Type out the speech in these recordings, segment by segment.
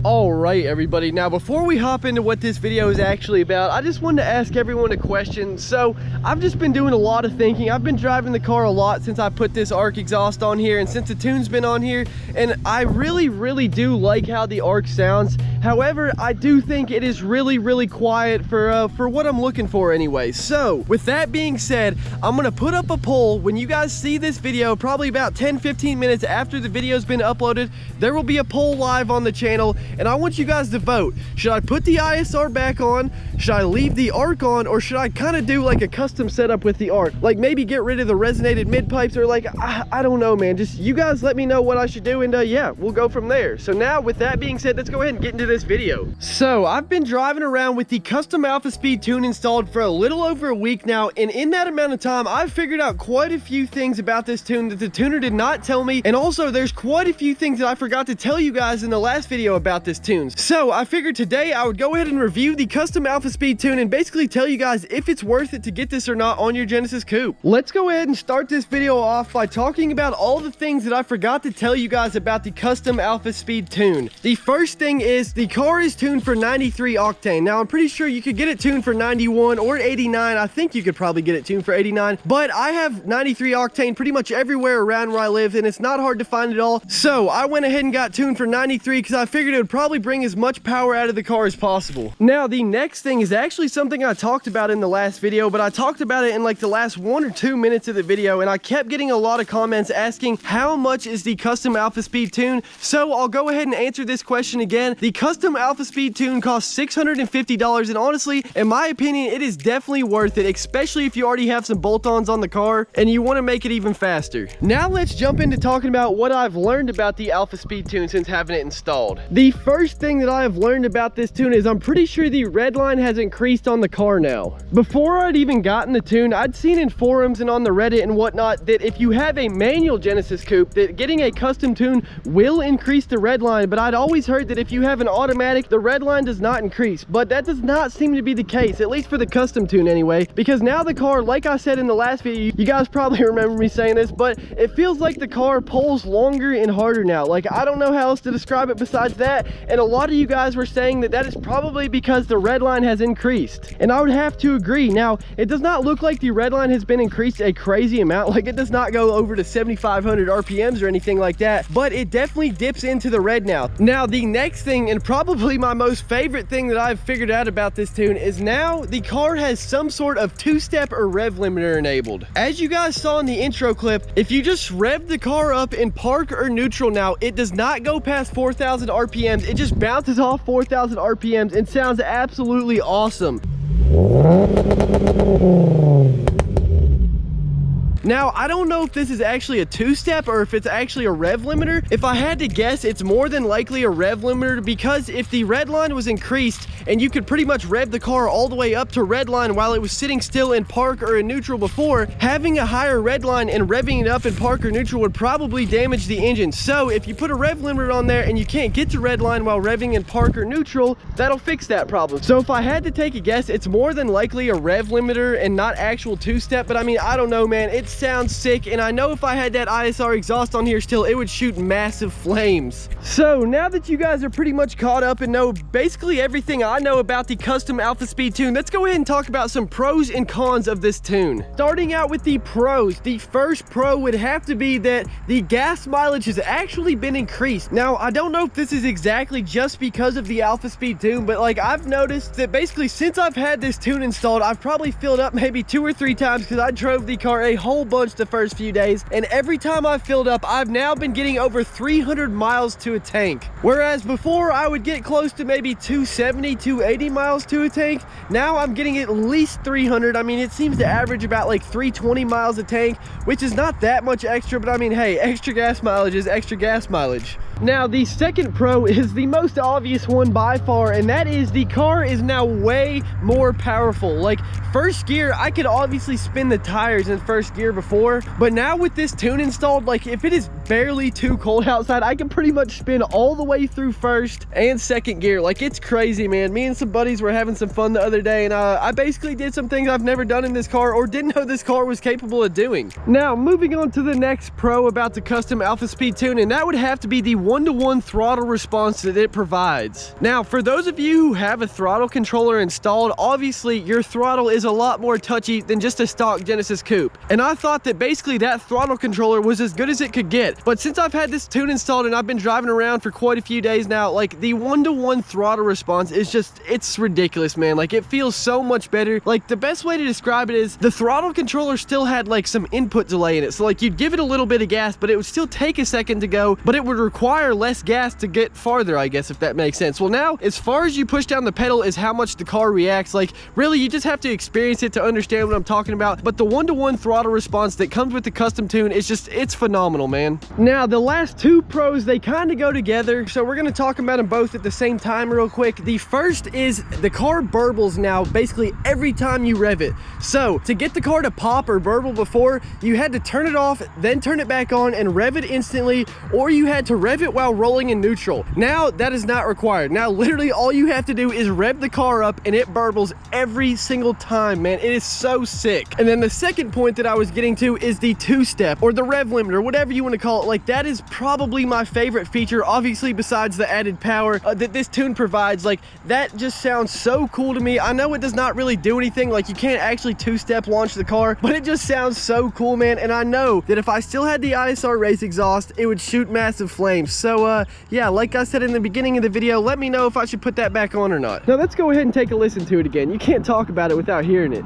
Alright everybody, now before we hop into what this video is actually about, I just wanted to ask everyone a question. So I've just been doing a lot of thinking. I've been driving the car a lot since I put this ARC exhaust on here and since the tune's been on here, and I really do like how the ARC sounds. However, I do think it is really quiet for what I'm looking for anyway. So with that being said, I'm gonna put up a poll. When you guys see this video, probably about 10-15 minutes after the video's been uploaded, there will be a poll live on the channel, and I want you guys to vote. Should I put the ISR back on? Should I leave the ARC on? Or should I kind of do like a custom setup with the ARC? Like maybe get rid of the resonated mid pipes, or like, I don't know, man. Just you guys let me know what I should do, and yeah, we'll go from there. So now with that being said, let's go ahead and get into this video. So I've been driving around with the custom AlphaSpeed tune installed for a little over a week now, and in that amount of time, I've figured out quite a few things about this tune that the tuner did not tell me, and also there's quite a few things that I forgot to tell you guys in the last video about this tune. So I figured today I would go ahead and review the custom AlphaSpeed tune and basically tell you guys if it's worth it to get this or not on your Genesis Coupe. Let's go ahead and start this video off by talking about all the things that I forgot to tell you guys about the custom AlphaSpeed tune. The first thing is the car is tuned for 93 octane. Now I'm pretty sure you could get it tuned for 91 or 89. I think you could probably get it tuned for 89, but I have 93 octane pretty much everywhere around where I live, and it's not hard to find it all. So I went ahead and got tuned for 93 because I figured it would probably bring as much power out of the car as possible. Now the next thing is actually something I talked about in the last video, but I talked about it in like the last 1 or 2 minutes of the video, and I kept getting a lot of comments asking how much is the custom AlphaSpeed tune. So I'll go ahead and answer this question again. The custom AlphaSpeed tune costs $650, and honestly, in my opinion, it is definitely worth it, especially if you already have some bolt-ons on the car and you want to make it even faster. Now let's jump into talking about what I've learned about the AlphaSpeed tune since having it installed. The first thing that I have learned about this tune is I'm pretty sure the red line has increased on the car now. Before I'd even gotten the tune, I'd seen in forums and on the Reddit and whatnot that if you have a manual Genesis Coupe, that getting a custom tune will increase the red line, but I'd always heard that if you have an automatic, the red line does not increase. But that does not seem to be the case, at least for the custom tune anyway, because now the car, like I said in the last video, you guys probably remember me saying this, but it feels like the car pulls longer and harder now. Like, I don't know how else to describe it besides that, and a lot of you guys were saying that that is probably because the red line has increased, and I would have to agree. Now it does not look like the red line has been increased a crazy amount, like it does not go over to 7,500 RPMs or anything like that, but it definitely dips into the red now. Now the next thing, and probably my most favorite thing that I've figured out about this tune, is now the car has some sort of two-step or rev limiter enabled. As you guys saw in the intro clip, if you just rev the car up in park or neutral now, it does not go past 4,000 RPMs. It just bounces off 4,000 RPMs and sounds absolutely awesome. Now, I don't know if this is actually a two-step or if it's actually a rev limiter. If I had to guess, it's more than likely a rev limiter, because if the red line was increased and you could pretty much rev the car all the way up to red line while it was sitting still in park or in neutral before, having a higher red line and revving it up in park or neutral would probably damage the engine. So if you put a rev limiter on there and you can't get to red line while revving in park or neutral, that'll fix that problem. So if I had to take a guess, it's more than likely a rev limiter and not actual two-step. But I mean, I don't know, man. It sounds sick, and I know if I had that ISR exhaust on here still, it would shoot massive flames. So now that you guys are pretty much caught up and know basically everything I know about the custom AlphaSpeed tune, let's go ahead and talk about some pros and cons of this tune. Starting out with the pros, the first pro would have to be that the gas mileage has actually been increased. Now, I don't know if this is exactly just because of the AlphaSpeed tune, but like I've noticed that basically since I've had this tune installed, I've probably filled up maybe 2 or 3 times, because I drove the car a whole bunch the first few days, and every time I've filled up, I've now been getting over 300 miles to a tank. Whereas before I would get close to maybe 270, 280 miles to a tank. Now I'm getting at least 300. I mean, it seems to average about like 320 miles a tank, which is not that much extra, but I mean, hey, extra gas mileage is extra gas mileage. Now, the second pro is the most obvious one by far, and that is the car is now way more powerful. Like, first gear, I could obviously spin the tires in first gear before, but now with this tune installed, like if it is barely too cold outside, I can pretty much spin all the way through first and second gear. Like, it's crazy, man. Me and some buddies were having some fun the other day, and I basically did some things I've never done in this car or didn't know this car was capable of doing. Now, moving on to the next pro about the custom AlphaSpeed tuning, that would have to be the one-to-one throttle response that it provides. Now, for those of you who have a throttle controller installed, obviously your throttle is a lot more touchy than just a stock Genesis Coupe. And I thought that basically that throttle controller was as good as it could get. But since I've had this tune installed and I've been driving around for quite a few days now, like the one-to-one throttle response is just, it's ridiculous, man. Like, it feels so much better. Like, the best way to describe it is the throttle controller still had like some input delay in it. So like, you'd give it a little bit of gas, but it would still take a second to go, but it would require less gas to get farther, I guess, if that makes sense. Well, now, as far as you push down the pedal is how much the car reacts. Like, really, you just have to experience it to understand what I'm talking about. But the one-to-one throttle response that comes with the custom tune is just, it's phenomenal, man. Now, the last two pros, they kind of go together, so we're going to talk about them both at the same time real quick. The first is the car burbles now basically every time you rev it. So to get the car to pop or burble before, you had to turn it off, then turn it back on and rev it instantly, or you had to rev it while rolling in neutral. Now that is not required. Now literally all you have to do is rev the car up and it burbles every single time, man. It is so sick. And then the second point that I was getting to is the two-step or the rev limiter, whatever you want to call it. Like, that is probably my favorite feature, obviously, besides the added power that this tune provides. Like, that just sounds so cool to me. I know it does not really do anything, like you can't actually two-step launch the car, but it just sounds so cool, man. And I know that if I still had the ISR race exhaust, it would shoot massive flames. So yeah, like I said in the beginning of the video, let me know if I should put that back on or not. Now let's go ahead and take a listen to it again. You can't talk about it without hearing it.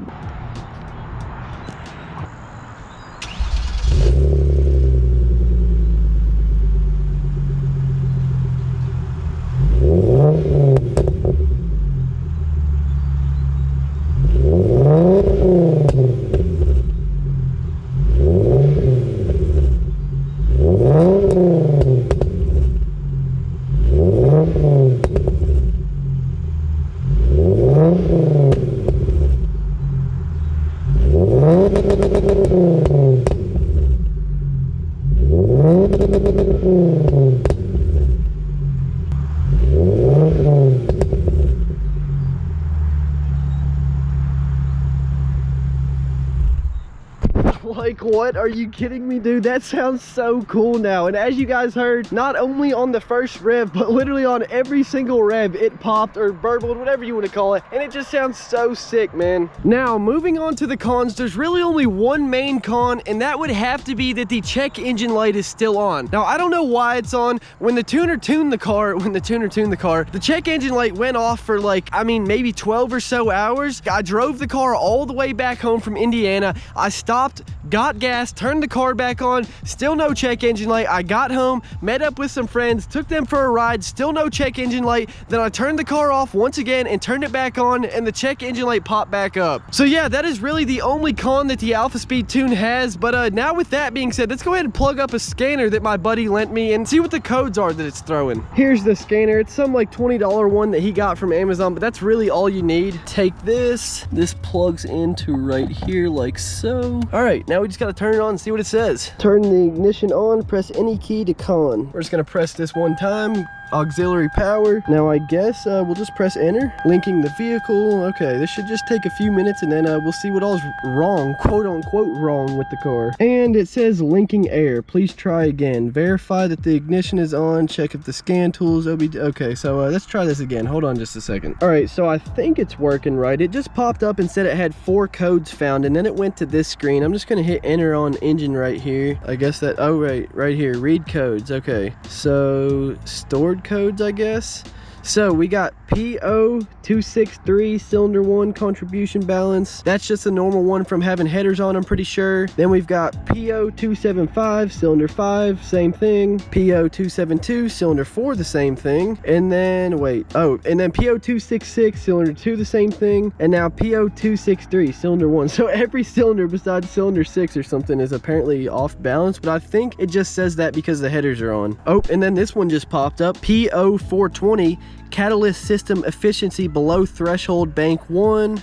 Like, what? Are you kidding me, dude? That sounds so cool now. And as you guys heard, not only on the first rev, but literally on every single rev, it popped or burbled, whatever you want to call it. And it just sounds so sick, man. Now, moving on to the cons, there's really only one main con, and that would have to be that the check engine light is still on. Now, I don't know why it's on. When the tuner tuned the car, the check engine light went off for like, I mean, maybe 12 or so hours. I drove the car all the way back home from Indiana. I stopped, got gas, turned the car back on, still no check engine light. I got home, met up with some friends, took them for a ride, still no check engine light. Then I turned the car off once again and turned it back on, and the check engine light popped back up. So yeah, that is really the only con that the AlphaSpeed tune has. But now with that being said, let's go ahead and plug up a scanner that my buddy lent me and see what the codes are that it's throwing. Here's the scanner. It's some like $20 one that he got from Amazon, but that's really all you need. Take this plugs into right here like so. All right, now we just got to turn it on and see what it says. Turn the ignition on, press any key to con. We're just gonna press this one time. Auxiliary power. Now I guess we'll just press enter. Linking the vehicle. Okay, this should just take a few minutes, and then we'll see what all's wrong, quote unquote wrong with the car. And it says linking air. Please try again. Verify that the ignition is on. Check if the scan tools okay, so let's try this again. Hold on just a second. All right, so I think it's working right. It just popped up and said it had 4 codes found, and then it went to this screen. I'm just gonna hit enter on engine right here. I guess that, oh right here, read codes. Okay, so stored codes, I guess. So we got PO263 cylinder 1 contribution balance. That's just a normal one from having headers on, I'm pretty sure. Then we've got PO275 cylinder 5, same thing. PO272 cylinder 4, the same thing. And then wait, oh, and then PO266 cylinder 2, the same thing. And now PO263 cylinder 1. So every cylinder besides cylinder 6 or something is apparently off balance, but I think it just says that because the headers are on. Oh, and then this one just popped up. PO420 catalyst system efficiency below threshold bank 1.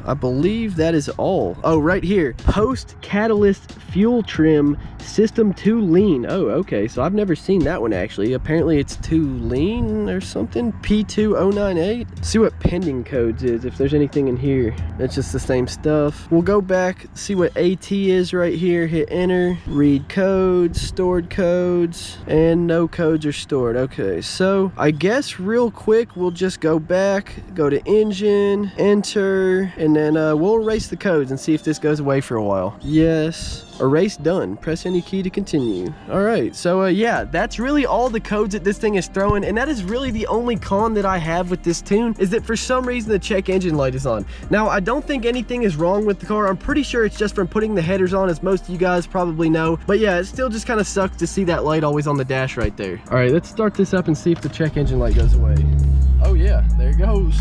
I believe that is all. Oh, right here, post catalyst fuel trim system 2 lean. Oh, okay, so I've never seen that one actually. Apparently it's 2 lean or something. P2098. See what pending codes is, if there's anything in here. It's just the same stuff. We'll go back, see what AT is right here, hit enter, read codes, stored codes, and no codes are stored. Okay, so I guess real quick we'll just go back, go to engine, enter, and then we'll erase the codes and see if this goes away for a while. Yes. Erase done. Press any key to continue. All right, so yeah, that's really all the codes that this thing is throwing, and that is really the only con that I have with this tune, is that for some reason the check engine light is on. Now, I don't think anything is wrong with the car. I'm pretty sure it's just from putting the headers on, as most of you guys probably know. But yeah, it still just kind of sucks to see that light always on the dash right there. All right, let's start this up and see if the check engine light goes away. Oh yeah, there it goes.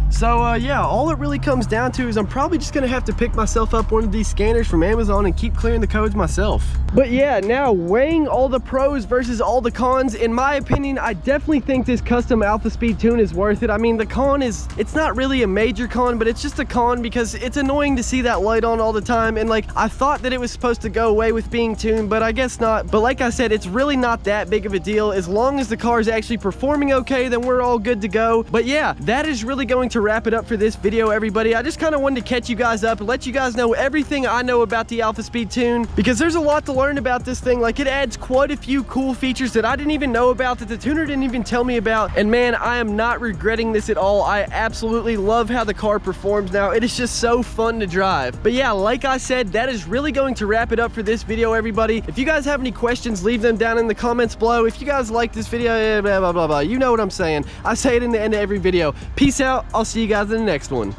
So yeah, all it really comes down to is I'm probably just gonna have to pick myself up one of these scanners from Amazon and keep clearing the codes myself. But yeah, now weighing all the pros versus all the cons, in my opinion, I definitely think this custom AlphaSpeed tune is worth it. I mean, the con is, it's not really a major con, but it's just a con because it's annoying to see that light on all the time. And like, I thought that it was supposed to go away with being tuned, but I guess not. But like I said, it's really not that big of a deal. As long as the car is actually performing okay, then we're all good to go. But yeah, that is really going to wrap it up for this video, everybody. I just kind of wanted to catch you guys up and let you guys know everything I know about the AlphaSpeed tune, because there's a lot to learn about this thing. Like, it adds quite a few cool features that I didn't even know about, that the tuner didn't even tell me about, and man, I am not regretting this at all. I absolutely love how the car performs now. It is just so fun to drive. But yeah, like I said, that is really going to wrap it up for this video, everybody. If you guys have any questions, leave them down in the comments below. If you guys like this video, blah blah blah blah, you know what I'm saying. I say it in the end of every video. Peace out. I'll see you guys in the next one.